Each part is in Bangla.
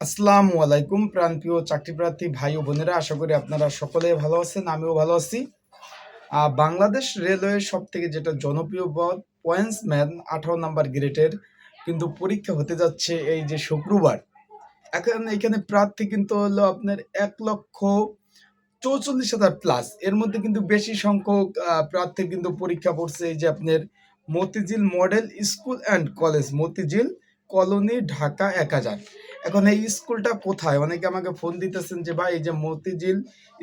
আসসালামু আলাইকুম প্রাণপ্রিয় চাকরিপ্রার্থী ভাই ও বোনেরা, আশা করি আপনারা সকলে ভালো আছেন, আমিও ভালো আছি। বাংলাদেশ রেলওয়ে সব থেকে যেটা জনপ্রিয় পদ পয়েন্টসম্যান 18 নাম্বার গ্রেডের কিন্তু পরীক্ষা হতে যাচ্ছে এই যে শুক্রবার। এখানে প্রার্থী কিন্তু হলো আপনার 1,44,000 প্লাস। এর মধ্যে কিন্তু বেশি সংখ্যক প্রার্থী কিন্তু পরীক্ষা পড়ছে এই যে আপনার Motijheel model school and college, Motijheel colony, Dhaka 1000। এখন এই স্কুলটা কোথায়? অনেকে আমাকে ফোন দিতেছেন যে ভাই এই যে মতিঝিল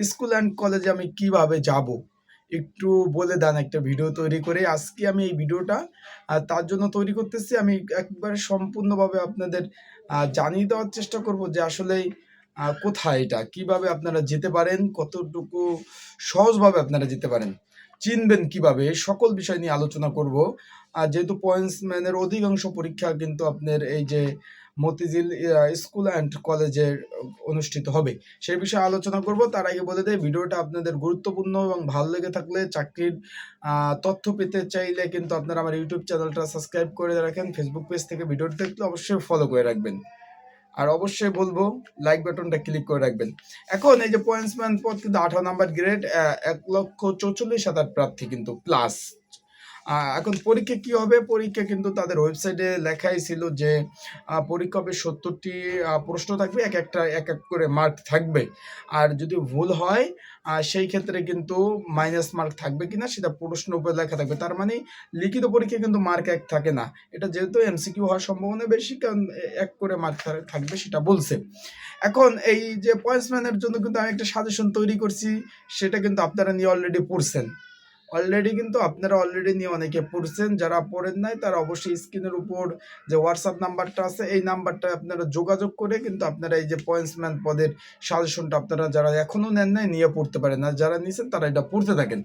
স্কুল অ্যান্ড কলেজে আমি কিভাবে যাব, একটু বলে দেন একটা ভিডিও তৈরি করে। আজকে আমি এই ভিডিওটা তার জন্য তৈরি করতেছি। আমি একবারে সম্পূর্ণভাবে আপনাদের জানিয়ে দেওয়ার চেষ্টা করব যে আসলে কোথায় এটা, কিভাবে আপনারা যেতে পারেন, কতটুকু সহজভাবে আপনারা যেতে পারেন, চিনবেন কিভাবে, এই সকল বিষয় নিয়ে আলোচনা করব। যেহেতু পয়েন্টসম্যানের অধিকাংশ পরীক্ষা কিন্তু আপনার এই যে মতিঝিল স্কুল অ্যান্ড কলেজে অনুষ্ঠিত হবে, সেই বিষয়ে আলোচনা করব। তার আগে বলে দেয়, ভিডিওটা আপনাদের গুরুত্বপূর্ণ এবং ভালো লেগে থাকলে, চাকরির তথ্য পেতে চাইলে কিন্তু আপনারা আমার ইউটিউব চ্যানেলটা সাবস্ক্রাইব করে রাখেন। ফেসবুক পেজ থেকে ভিডিওটা দেখলে অবশ্যই ফলো করে রাখবেন, আর অবশ্যই বলবো লাইক বাটনটা ক্লিক করে রাখবেন। এখন এই যে পয়েন্টসম্যান পদ কিন্তু 18 নাম্বার গ্রেড, 1,44,000 প্রার্থী কিন্তু প্লাস। এখন পরীক্ষা কি হবে? পরীক্ষা কিন্তু তাদের ওয়েবসাইটে লেখাই ছিল যে পরীক্ষা হবে 70টি প্রশ্ন থাকবে, এক এক করে মার্ক থাকবে। আর যদি ভুল হয় সেই ক্ষেত্রে কিন্তু মাইনাস মার্ক থাকবে কিনা সেটা প্রশ্নের উপর লেখা থাকবে। তার মানে লিখিত পরীক্ষা কিন্তু মার্ক 1 থাকে না। এটা যেহেতু এমসিকিউ হওয়ার সম্ভাবনা বেশি, কারণ 1 করে মার্ক থাকবে সেটা বলছে। এখন এই যে পয়েন্টসম্যানের জন্য কিন্তু আমি একটা সাজেশন তৈরি করছি, সেটা কিন্তু আপনারা নিয়ে অলরেডি পড়ছেন। অলরেডি নিয়ে অনেকে পড়ছেন। যারা পড়েন নাই তারা অবশ্যই স্ক্রিনের উপর যে হোয়াটসঅ্যাপ নাম্বারটা আছে, এই নাম্বারটা আপনারা যোগাযোগ করে কিন্তু আপনারা এই যে পয়েন্টসম্যান পদের সাজেশনটা আপনারা যারা এখনো নেন নাই নিয়ে পড়তে পারেন, আর যারা নিছেন তারা এটা পড়তে থাকেন।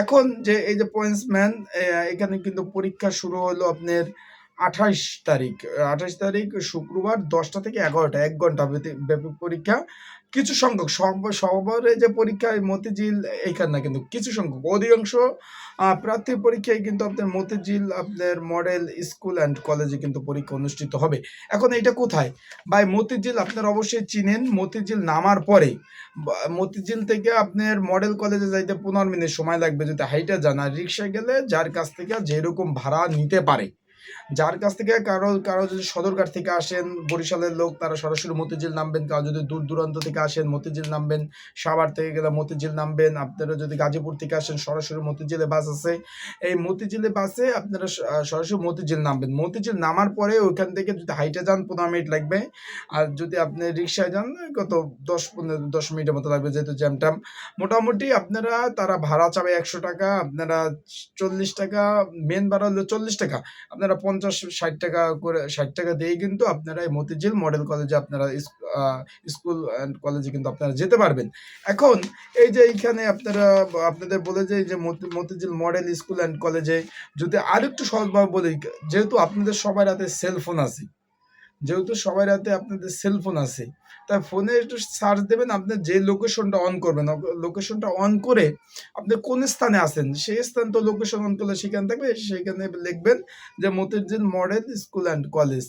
এখন যে এই যে পয়েন্টসম্যান, এখানে কিন্তু পরীক্ষা শুরু হলো আপনার 28 তারিখ শুক্রবার 10টা থেকে 11টা, 1 ঘন্টা ব্যাপী পরীক্ষা। কিছু সংখ্যক সবারে যে পরীক্ষায় মতিঝিল এইখানে না, কিন্তু কিছু সংখ্যক অধিকাংশ প্রার্থীর পরীক্ষায় কিন্তু আপনার মতিঝিল আপনার মডেল স্কুল অ্যান্ড কলেজে কিন্তু পরীক্ষা অনুষ্ঠিত হবে। এখন এইটা কোথায় ভাই? মতিঝিল আপনার অবশ্যই চিনেন। মতিঝিল নামার পরে মতিঝিল থেকে আপনার মডেল কলেজে যাইতে 15 মিনিট সময় লাগবে যদি হাইটা যান। আর রিক্সায় গেলে যার কাছ থেকে যেরকম ভাড়া নিতে পারে, যার কাছ থেকে কারো যদি সদরঘাট থেকে আসেন, বরিশালের লোক, তারা সরাসরি মতিঝিল নামবেন। কারো যদি দূর দূরান্ত থেকে আসেন মতিঝিল নামবেন, সাভার থেকে গেলে মতিঝিল নামবেন। আপনারা যদি গাজীপুর থেকে আসেন সরাসরি মতিঝিলে বাস আছে, এই মতিঝিলে বাসে আপনারা সরাসরি মতিঝিল নামবেন। মতিঝিল নামার পরে ওইখান থেকে যদি হাইটে যান 15 মিনিট লাগবে, আর যদি আপনি রিক্সায় যান কত 10 মিনিটের মতো লাগবে, যেহেতু জ্যামটাম। মোটামুটি আপনারা তারা ভাড়া চাবে 100 টাকা, আপনারা 40 টাকা, মেন ভাড়া হলো 40 টাকা, আপনারা 50-60 টাকা করে 60 টাকা দিয়ে কিন্তু আপনারা এই মতিঝিল মডেল কলেজে আপনারা স্কুল অ্যান্ড কলেজে কিন্তু আপনারা যেতে পারবেন। এখন এই যে এইখানে আপনাদের বলে যে এই যে মতিঝিল মডেল স্কুল অ্যান্ড কলেজে যদি আরেকটু সহজভাবে বলি, যেহেতু আপনাদের সবার হাতে সেলফোন আছে, আপনাদের সেলফোন আছে, তাই ফোনে একটু সার্চ দেবেন। আপনার যে লোকেশনটা অন করবেন, লোকেশনটা অন করে আপনি কোন স্থানে আছেন সেই স্থান তো লোকেশন অন করলে সেখানে থাকবে, সেইখানে লিখবেন যে Motijheel model school and college.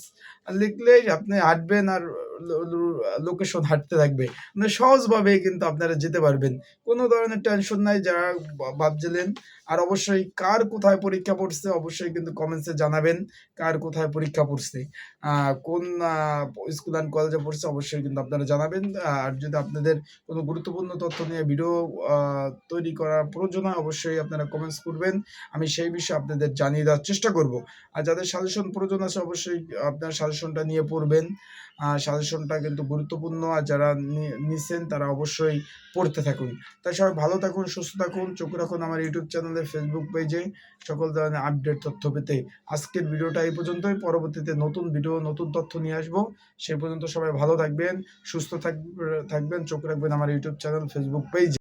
লিখলেই আপনি হাঁটবেন আর লোকেশন হাঁটতে থাকবে, মানে সহজভাবে কিন্তু আপনারা যেতে পারবেন। কোনো ধরনের টেনশন নাই যারা ভাবছিলেন। আর অবশ্যই কার কোথায় পরীক্ষা পড়ছে অবশ্যই কিন্তু কমেন্টসে জানাবেন, কার কোথায় পরীক্ষা পড়ছে, কোন স্কুল অ্যান্ড কলেজে পড়ছে অবশ্যই কিন্তু আপনারা জানাবেন। আর যদি আপনাদের কোনো গুরুত্বপূর্ণ তথ্য নিয়ে ভিডিও তৈরি করার প্রয়োজন হয় অবশ্যই আপনারা কমেন্টস করবেন, আমি সেই বিষয়ে আপনাদের জানিয়ে দেওয়ার চেষ্টা করব। আর যাদের সাজেশন প্রয়োজন আছে অবশ্যই আপনার সাজেশনটা নিয়ে পড়বেন, সাজেশনটা কিন্তু গুরুত্বপূর্ণ। আর যারা নিছেন তারা অবশ্যই পড়তে থাকুন। তাই সবাই ভালো থাকুন, সুস্থ থাকুন, চোখ রাখুন আমার ইউটিউব চ্যানেলে, ফেসবুক পেজে সকল ধরনের আপডেট তথ্য পেতে। আজকের ভিডিওটা এই পর্যন্তই, পরবর্তীতে নতুন ভিডিও নতুন তথ্য নিয়ে আসবো। সে পর্যন্ত সবাই ভালো থাকবেন, সুস্থ থাকবেন, চোখ রাখবেন আমার ইউটিউব চ্যানেল, ফেসবুক পেজ।